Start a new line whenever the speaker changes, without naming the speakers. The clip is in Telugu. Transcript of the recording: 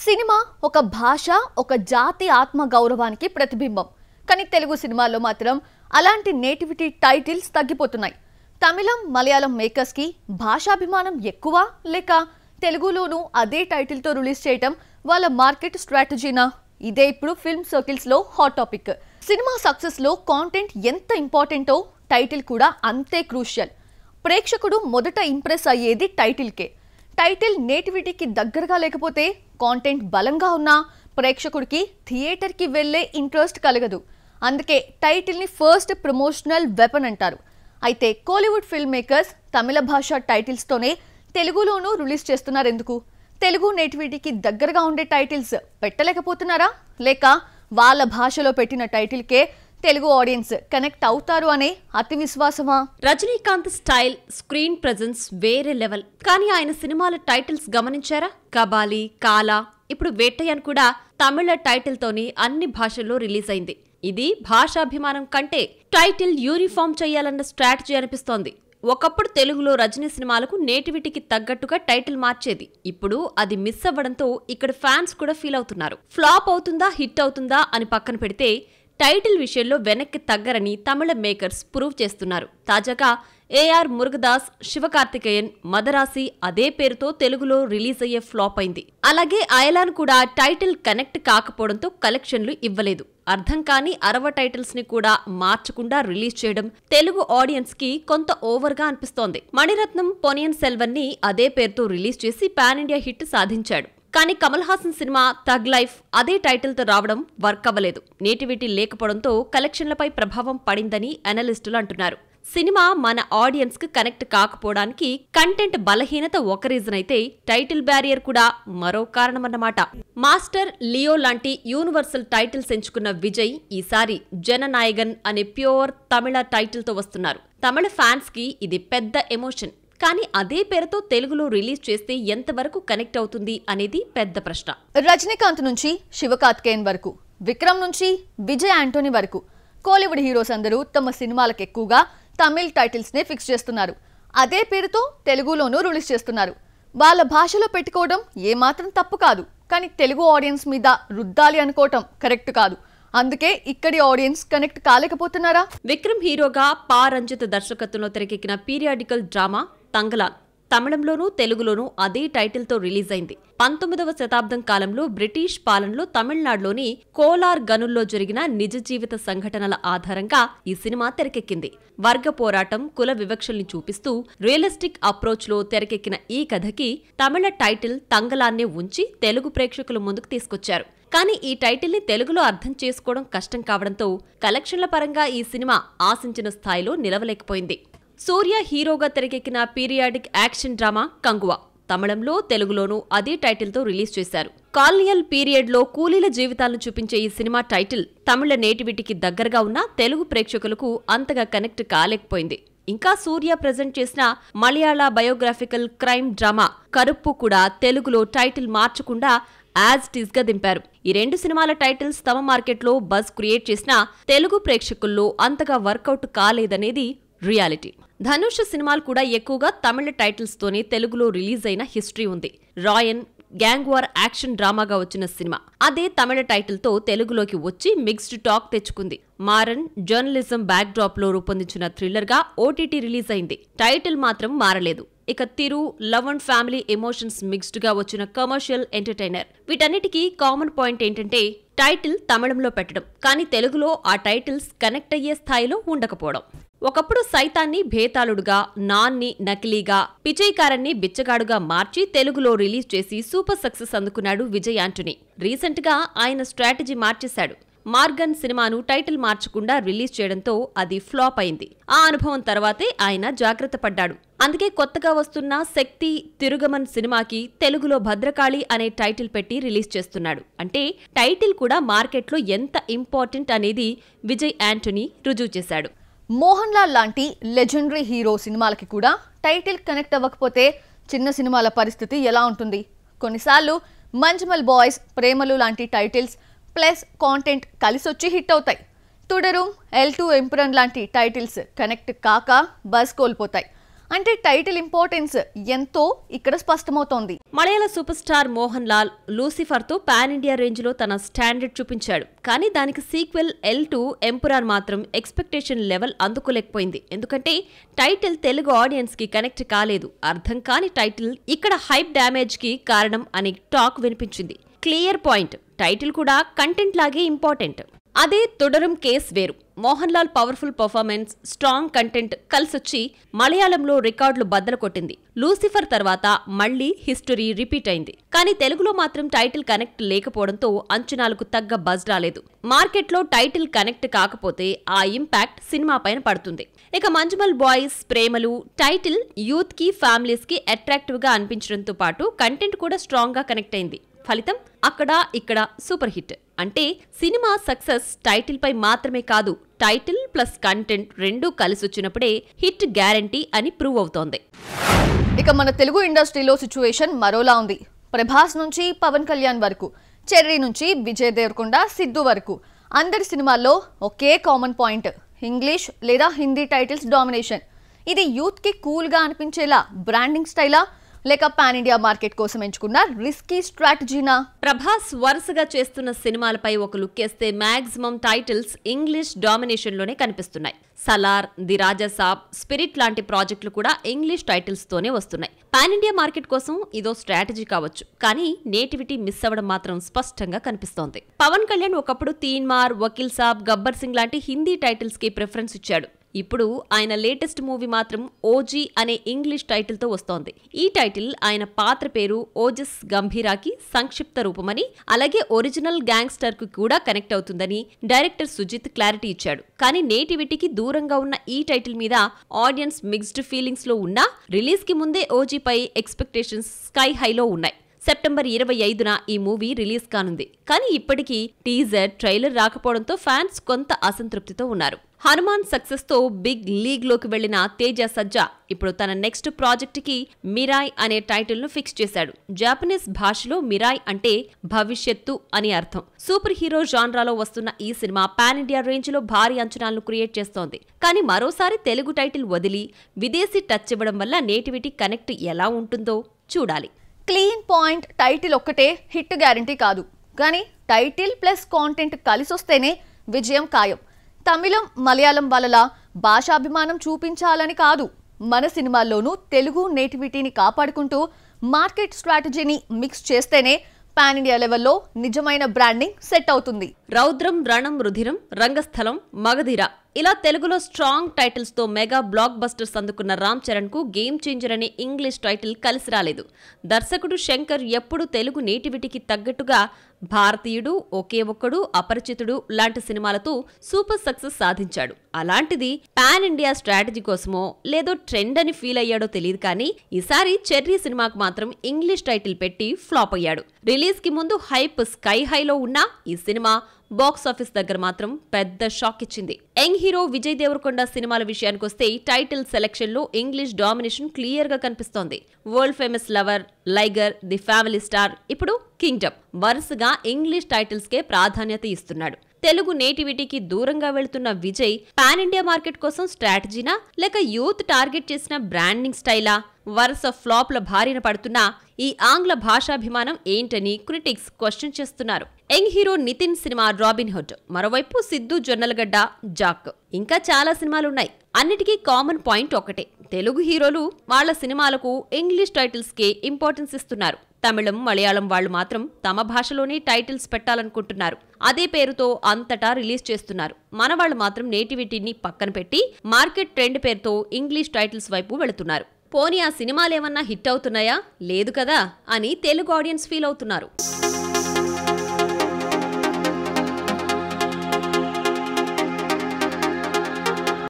సినిమా ఒక భాష, ఒక జాతి ఆత్మ గౌరవానికి ప్రతిబింబం. కానీ తెలుగు సినిమాల్లో మాత్రం అలాంటి నేటివిటీ టైటిల్స్ తగ్గిపోతున్నాయి. తమిళం, మలయాళం మేకర్స్ కి భాషాభిమానం ఎక్కువ లేక తెలుగులోనూ అదే టైటిల్ తో రిలీజ్ చేయడం వాళ్ళ మార్కెట్ స్ట్రాటజీనా? ఇదే ఇప్పుడు ఫిల్మ్ సర్కిల్స్ లో హాట్ టాపిక్. సినిమా సక్సెస్ లో కాంటెంట్ ఎంత ఇంపార్టెంటో టైటిల్ కూడా అంతే క్రూషియల్. ప్రేక్షకుడు మొదట ఇంప్రెస్ అయ్యేది టైటిల్కే. టైటిల్ నేటివిటీకి దగ్గరగా లేకపోతే కాంటెంట్ బలంగా ఉన్నా ప్రేక్షకుడికి థియేటర్కి వెళ్ళే ఇంట్రెస్ట్ కలగదు. అందుకే టైటిల్ని ఫస్ట్ ప్రమోషనల్ వెపన్ అంటారు. అయితే కోలీవుడ్ ఫిల్మ్ మేకర్స్ తమిళ భాష టైటిల్స్తోనే తెలుగులోనూ రిలీజ్ చేస్తున్నారు. ఎందుకు? తెలుగు నేటివిటీకి దగ్గరగా ఉండే టైటిల్స్ పెట్టలేకపోతున్నారా? లేక వాళ్ళ భాషలో పెట్టిన టైటిల్కే తెలుగు ఆడియన్స్ కనెక్ట్ అవుతారు అనే అతి విశ్వాసమా?
రజనీకాంత్ స్టైల్, స్క్రీన్ ప్రెజెన్స్ వేరే లెవెల్. కానీ ఆయన సినిమాల టైటిల్స్ గమనించారా? కబాలి, కాలా, ఇప్పుడు వేట్టయ్యన్ కూడా తమిళ టైటిల్ తోని అన్ని భాషల్లో రిలీజ్ అయింది. ఇది భాషాభిమానం కంటే టైటిల్ యూనిఫామ్ చేయాలన్న స్ట్రాటజీ అనిపిస్తోంది. ఒకప్పుడు తెలుగులో రజనీ సినిమాలకు నేటివిటీకి తగ్గట్టుగా టైటిల్ మార్చేది. ఇప్పుడు అది మిస్ అవ్వడంతో ఇక్కడ ఫ్యాన్స్ కూడా ఫీల్ అవుతున్నారు. ఫ్లాప్ అవుతుందా, హిట్ అవుతుందా అని పక్కన పెడితే టైటిల్ విషయంలో వెనక్కి తగ్గరని తమిళ మేకర్స్ ప్రూవ్ చేస్తున్నారు. తాజాగా ఏఆర్ మురుగదాస్, శివకార్తికేయన్ మదరాసి అదే పేరుతో తెలుగులో రిలీజ్ అయ్యే ఫ్లాప్ అయింది. అలాగే అయలాన్ కూడా టైటిల్ కనెక్ట్ కాకపోవడంతో కలెక్షన్లు ఇవ్వలేదు. అర్థం కాని 60 టైటిల్స్ ని కూడా మార్చకుండా రిలీజ్ చేయడం తెలుగు ఆడియన్స్ కి కొంత ఓవర్ గా అనిపిస్తోంది. మణిరత్నం పొనియన్ సెల్వన్ ని అదే పేరుతో రిలీజ్ చేసి పాన్ ఇండియా హిట్ సాధించాడు. కానీ Kamal Haasan cinema tug life అదే టైటిల్ తో రావడం వర్క్ అవ్వలేదు. నేటివిటీ లేకపోవడంతో కలెక్షన్లపై ప్రభావం పడిందని అనలిస్టులు అంటున్నారు. సినిమా మన ఆడియన్స్ కి కనెక్ట్ కాకపోవడానికి కంటెంట్ బలహీనత ఒక రీజన్ అయితే టైటిల్ బ్యారియర్ కూడా మరో కారణమన్నమాట. మాస్టర్, లియో లాంటి యూనివర్సల్ టైటిల్స్ ఎంచుకున్న విజయ్ ఈసారి జననాయగన్ అనే ప్యూర్ తమిళ టైటిల్ తో వస్తున్నారు. తమిళ ఫ్యాన్స్ కి ఇది పెద్ద ఎమోషన్. కానీ అదే పేరుతో తెలుగులో రిలీజ్ చేస్తే ఎంతవరకు కనెక్ట్ అవుతుంది అనేది పెద్ద ప్రశ్న.
రజనీకాంత్ నుంచి శివకార్తికేయన్ వరకు, విక్రమ్ నుంచి విజయ్ యాంటోనీ వరకు కోలీవుడ్ హీరోస్ అందరూ తమ సినిమాలకు ఎక్కువగా తమిళ్ టైటిల్స్ నే ఫిక్స్ చేస్తున్నారు. అదే పేరుతో తెలుగులోనూ రిలీజ్ చేస్తున్నారు. వాళ్ళ భాషలో పెట్టుకోవడం ఏమాత్రం తప్పు కాదు. కానీ తెలుగు ఆడియన్స్ మీద రుద్దాలి అనుకోవటం కరెక్ట్ కాదు. అందుకే ఇక్కడి ఆడియన్స్ కనెక్ట్ కాలేకపోతున్నారా?
విక్రమ్ హీరోగా పా రంజిత్ దర్శకత్వంలో తెరకెక్కిన పీరియాడికల్ డ్రామా తంగలాన్ తమిళంలోనూ తెలుగులోనూ అదే టైటిల్ తో రిలీజ్ అయింది. 19వ శతాబ్దం కాలంలో బ్రిటిష్ పాలనలో తమిళనాడులోని కోలార్ గనుల్లో జరిగిన నిజ జీవిత సంఘటనల ఆధారంగా ఈ సినిమా తెరకెక్కింది. వర్గ పోరాటం, కుల వివక్షల్ని చూపిస్తూ రియలిస్టిక్ అప్రోచ్ లో తెరకెక్కిన ఈ కథకి తమిళ టైటిల్ తంగలాన్నే ఉంచి తెలుగు ప్రేక్షకుల ముందుకు తీసుకొచ్చారు. కానీ ఈ టైటిల్ ని తెలుగులో అర్థం చేసుకోవడం కష్టం కావడంతో కలెక్షన్ల పరంగా ఈ సినిమా ఆశించిన స్థాయిలో నిలవలేకపోయింది. సూర్య హీరోగా తెరకెక్కిన పీరియాడిక్ యాక్షన్ డ్రామా కంగువా తమిళంలో తెలుగులోనూ అదే టైటిల్ తో రిలీజ్ చేశారు. కాలనియల్ పీరియడ్ లో కూలీల జీవితాలను చూపించే ఈ సినిమా టైటిల్ తమిళ నేటివిటీకి దగ్గరగా ఉన్న తెలుగు ప్రేక్షకులకు అంతగా కనెక్ట్ కాలేకపోయింది. ఇంకా సూర్య ప్రెజెంట్ చేసిన మలయాళ బయోగ్రాఫికల్ క్రైమ్ డ్రామా కరుప్పు కూడా తెలుగులో టైటిల్ మార్చకుండా యాజ్ ఇట్ ఈస్ గా దింపారు. ఈ రెండు సినిమాల టైటిల్స్ తమ మార్కెట్లో బజ్ క్రియేట్ చేసినా తెలుగు ప్రేక్షకుల్లో అంతగా వర్కౌట్ కాలేదనేది రియాలిటీ. ధనుష్ సినిమాలు కూడా ఎక్కువగా తమిళ టైటిల్స్ తోనే తెలుగులో రిలీజ్ అయిన హిస్టరీ ఉంది. రాయన్ గ్యాంగ్ వార్ యాక్షన్ డ్రామాగా వచ్చిన సినిమా అదే తమిళ టైటిల్ తో తెలుగులోకి వచ్చి మిక్స్డ్ టాక్ తెచ్చుకుంది. మారన్ జర్నలిజం బ్యాక్ డ్రాప్ లో రూపొందించిన థ్రిల్లర్ గా ఓటీటీ రిలీజ్ అయింది. టైటిల్ మాత్రం మారలేదు. ఇక తిరు, love and family emotions mixed గా వచ్చిన కమర్షియల్ ఎంటర్టైనర్. వీటన్నిటికీ కామన్ పాయింట్ ఏంటంటే టైటిల్ తమిళంలో పెట్టడం, కానీ తెలుగులో ఆ టైటిల్స్ కనెక్ట్ అయ్యే స్థాయిలో ఉండకపోవడం. ఒకప్పుడు సైతాన్ని భేతాళుడుగా, నాన్ని నకిలీగా, పిచైకారన్ని బిచ్చగాడుగా మార్చి తెలుగులో రిలీజ్ చేసి సూపర్ సక్సెస్ అందుకున్నాడు విజయ్ యాంటోనీ. రీసెంట్ గా ఆయన స్ట్రాటజీ మార్చేశాడు. మార్గన్ సినిమాను టైటిల్ మార్చకుండా రిలీజ్ చేయడంతో అది ఫ్లాప్ అయింది. ఆ అనుభవం తర్వాతే ఆయన జాగ్రత్త పడ్డాడు. అందుకే కొత్తగా వస్తున్న శక్తి, తిరుగమన్ సినిమాకి తెలుగులో భద్రకాళి అనే టైటిల్ పెట్టి రిలీజ్ చేస్తున్నాడు. అంటే టైటిల్ కూడా మార్కెట్లో ఎంత ఇంపార్టెంట్ అనేది విజయ్ యాంటోనీ రుజువు చేశాడు.
మోహన్ లాల్ లాంటి లెజెండరీ హీరో సినిమాలకి కూడా టైటిల్ కనెక్ట్ అవ్వకపోతే చిన్న సినిమాల పరిస్థితి ఎలా ఉంటుంది? కొన్నిసార్లు మంజమల్ బాయ్స్, ప్రేమలు లాంటి టైటిల్స్ ప్లస్ కాంటెంట్ కలిసొచ్చి హిట్ అవుతాయి. తుడరుం, L2 ఎంపురన్ లాంటి టైటిల్స్ కనెక్ట్ కాక బజ్ కోల్పోతాయి. అంటే టైటిల్ ఇంపార్టెన్స్ ఎంతో ఇక్కడ స్పష్టమవుతోంది.
మలయాళ సూపర్ స్టార్ మోహన్ లాల్ లూసిఫర్తో పాన్ ఇండియా రేంజ్లో తన స్టాండర్డ్ చూపించాడు. కానీ దానికి సీక్వెల్ L2 ఎంపురాన్ మాత్రం ఎక్స్పెక్టేషన్ లెవెల్ అందుకోలేకపోయింది. ఎందుకంటే టైటిల్ తెలుగు ఆడియన్స్ కి కనెక్ట్ కాలేదు. అర్థం కాని టైటిల్ ఇక్కడ హైప్ డ్యామేజ్ కి కారణం అనే టాక్ వినిపించింది. క్లియర్ పాయింట్, టైటిల్ కూడా కంటెంట్ లాగే ఇంపార్టెంట్. అదే తొడరం కేస్ వేరు. Mohan Lal powerful performance, strong content కలిసొచ్చి మలయాళంలో రికార్డులు బద్దలు కొట్టింది. లూసిఫర్ తర్వాత మళ్లీ హిస్టరీ రిపీట్ అయింది. కానీ తెలుగులో మాత్రం టైటిల్ కనెక్ట్ లేకపోవడంతో అంచనాలకు తగ్గ బజ్ రాలేదు. మార్కెట్లో టైటిల్ కనెక్ట్ కాకపోతే ఆ ఇంపాక్ట్ సినిమా పైన పడుతుంది. ఇక మంజుమల్ బాయ్స్ ప్రేమలు టైటిల్ యూత్ కి ఫ్యామిలీస్ కి అట్రాక్టివ్ గా అనిపించడంతో పాటు కంటెంట్ కూడా స్ట్రాంగ్ గా కనెక్ట్ అయింది. ఫలితం అక్కడ ఇక్కడ సూపర్ హిట్. అంటే సినిమా సక్సెస్ టైటిల్ పై మాత్రమే కాదు, టైటిల్ ప్లస్ కంటెంట్ రెండూ కలిసొచ్చినప్పుడే హిట్ గ్యారంటీ అని ప్రూవ్ అవుతోంది.
ఇక మన తెలుగు ఇండస్ట్రీలో సిచ్యువేషన్ మరోలా ఉంది. ప్రభాస్ నుంచి పవన్ కళ్యాణ్ వరకు, చెర్రీ నుంచి విజయ్ దేవరకొండ, సిద్ధు వరకు అందరి సినిమాల్లో ఒకే కామన్ పాయింట్, ఇంగ్లీష్ లేదా హిందీ టైటిల్స్ డామినేషన్. ఇది యూత్ కి కూల్ గా అనిపించేలా బ్రాండింగ్ స్టైలా లేక పాన్ ఇండియా మార్కెట్ కోసం ఎంచుకున్న రిస్కీ స్ట్రాటజీనా?
ప్రభాస్ వరుసగా చేస్తున్న సినిమాలపై ఒక లుక్ వేస్తే మాక్సిమం టైటిల్స్ ఇంగ్లీష్ డామినేషన్ లోనే కనిపిస్తున్నాయి. Salaar, the Raja Saab, spirit లాంటి ప్రాజెక్టులు కూడా ఇంగ్లీష్ టైటిల్స్ తోనే వస్తున్నాయి. పాన్ ఇండియా మార్కెట్ కోసం ఇదో స్ట్రాటజీ కావచ్చు, కానీ నేటివిటీ మిస్ అవ్వడం మాత్రం స్పష్టంగా కనిపిస్తోంది. పవన్ కళ్యాణ్ ఒకప్పుడు తీన్మార్, వకీల్ సాబ్, గబ్బర్ సింగ్ లాంటి హిందీ టైటిల్స్ కి ప్రిఫరెన్స్ ఇచ్చాడు. ఇప్పుడు ఆయన లేటెస్ట్ మూవీ మాత్రం ఓజీ అనే ఇంగ్లీష్ టైటిల్ తో వస్తోంది. ఈ టైటిల్ ఆయన పాత్ర పేరు ఓజస్ గంభీరాకి సంక్షిప్త రూపమని, అలాగే ఒరిజినల్ గ్యాంగ్స్టర్ కు కూడా కనెక్ట్ అవుతుందని డైరెక్టర్ సుజిత్ క్లారిటీ ఇచ్చాడు. కానీ నేటివిటీకి దూరంగా ఉన్న ఈ టైటిల్ మీద ఆడియన్స్ మిక్స్డ్ ఫీలింగ్స్ లో ఉన్నా రిలీజ్ కి ముందే ఓజీపై ఎక్స్పెక్టేషన్స్ స్కై హైలో ఉన్నాయి. సెప్టెంబర్ 25న ఈ మూవీ రిలీజ్ కానుంది. కానీ ఇప్పటికీ టీజర్, ట్రైలర్ రాకపోవడంతో ఫ్యాన్స్ కొంత అసంతృప్తితో ఉన్నారు. హనుమాన్ సక్సెస్ తో బిగ్ లీగ్ లోకి వెళ్లిన తేజ సజ్జా ఇప్పుడు తన నెక్స్ట్ ప్రాజెక్ట్ కి మిరాయ్ అనే టైటిల్ ను ఫిక్స్ చేశాడు. జాపనీస్ భాషలో మిరాయ్ అంటే భవిష్యత్తు అని అర్థం. సూపర్ హీరో జాన్రాలో వస్తున్న ఈ సినిమా పాన్ ఇండియా రేంజ్ లో భారీ అంచనాలను క్రియేట్ చేస్తోంది. కానీ మరోసారి తెలుగు టైటిల్ వదిలి విదేశీ టచ్ ఇవ్వడం వల్ల నేటివిటీ కనెక్ట్ ఎలా ఉంటుందో చూడాలి.
క్లీన్ పాయింట్, టైటిల్ ఒక్కటే హిట్ గ్యారంటీ కాదు. కానీ టైటిల్ ప్లస్ కాంటెంట్ కలిసొస్తేనే విజయం ఖాయం. తమిళం, మలయాళం వాళ్ళలా భాషాభిమానం చూపించాలని కాదు, మన సినిమాల్లోనూ తెలుగు నేటివిటీని కాపాడుకుంటూ మార్కెట్ స్ట్రాటజీని మిక్స్ చేస్తేనే పాన్ ఇండియా లెవెల్లో నిజమైన బ్రాండింగ్ సెట్ అవుతుంది.
రౌద్రం, రణం, రుధిరం, రంగస్థలం, మగధీర ఇలా తెలుగులో స్ట్రాంగ్ టైటిల్స్ తో మెగా బ్లాక్ బస్టర్స్ అందుకున్న రామ్ చరణ్ కు గేమ్ చేంజర్ అనే ఇంగ్లీష్ టైటిల్ కలిసి రాలేదు. దర్శకుడు శంకర్ ఎప్పుడు తెలుగు నేటివిటీకి తగ్గట్టుగా భారతీయుడు, ఒకే ఒక్కడు, అపరిచితుడు లాంటి సినిమాలతో సూపర్ సక్సెస్ సాధించాడు. అలాంటిది పాన్ ఇండియా స్ట్రాటజీ కోసమో లేదో ట్రెండ్ అని ఫీల్ అయ్యాడో తెలియదు. కానీ ఈసారి చెర్రీ సినిమాకు మాత్రం ఇంగ్లీష్ టైటిల్ పెట్టి ఫ్లాప్ అయ్యాడు. రిలీజ్ కి ముందు హైప్ స్కై హైలో ఉన్నా ఈ సినిమా బాక్స్ ఆఫీస్ దగ్గర మాత్రం పెద్ద షాక్ ఇచ్చింది. యంగ్ హీరో విజయ్ దేవరకొండ సినిమాల విషయానికొస్తే టైటిల్ సెలెక్షన్ లో ఇంగ్లీష్ డామినేషన్ క్లియర్ గా కనిపిస్తోంది. World famous lover, Liger, the family star, ఇప్పుడు కింగ్డమ్ వరుసగా ఇంగ్లీష్ టైటిల్స్ కే ప్రాధాన్యత ఇస్తున్నాడు. తెలుగు నేటివిటీకి దూరంగా వెళ్తున్న విజయ్ పాన్ ఇండియా మార్కెట్ కోసం స్ట్రాటజీనా లేక యూత్ టార్గెట్ చేసిన బ్రాండింగ్ స్టైలా? వరుస ఫ్లాప్ల బారిన పడుతున్న ఈ ఆంగ్ల భాషాభిమానం ఏంటని క్రిటిక్స్ క్వశ్చన్ చేస్తున్నారు. Young hero Nitin cinema Robin Hood, మరోవైపు సిద్ధు జొన్నలగడ్డ జాక్, ఇంకా చాలా సినిమాలున్నాయి. అన్నిటికీ కామన్ పాయింట్ ఒకటే, తెలుగు హీరోలు వాళ్ల సినిమాలకు ఇంగ్లీష్ టైటిల్స్ కే ఇంపార్టెన్స్ ఇస్తున్నారు. తమిళం, మలయాళం వాళ్లు మాత్రం తమ భాషలోనే టైటిల్స్ పెట్టాలనుకుంటున్నారు. అదే పేరుతో అంతటా రిలీజ్ చేస్తున్నారు. మన వాళ్ళు మాత్రం నేటివిటీని పక్కన పెట్టి మార్కెట్ ట్రెండ్ పేరుతో ఇంగ్లీష్ టైటిల్స్ వైపు వెళుతున్నారు. పోనీ ఆ సినిమాలేమన్నా హిట్ అవుతున్నాయా? లేదు కదా అని తెలుగు ఆడియన్స్ ఫీల్ అవుతున్నారు.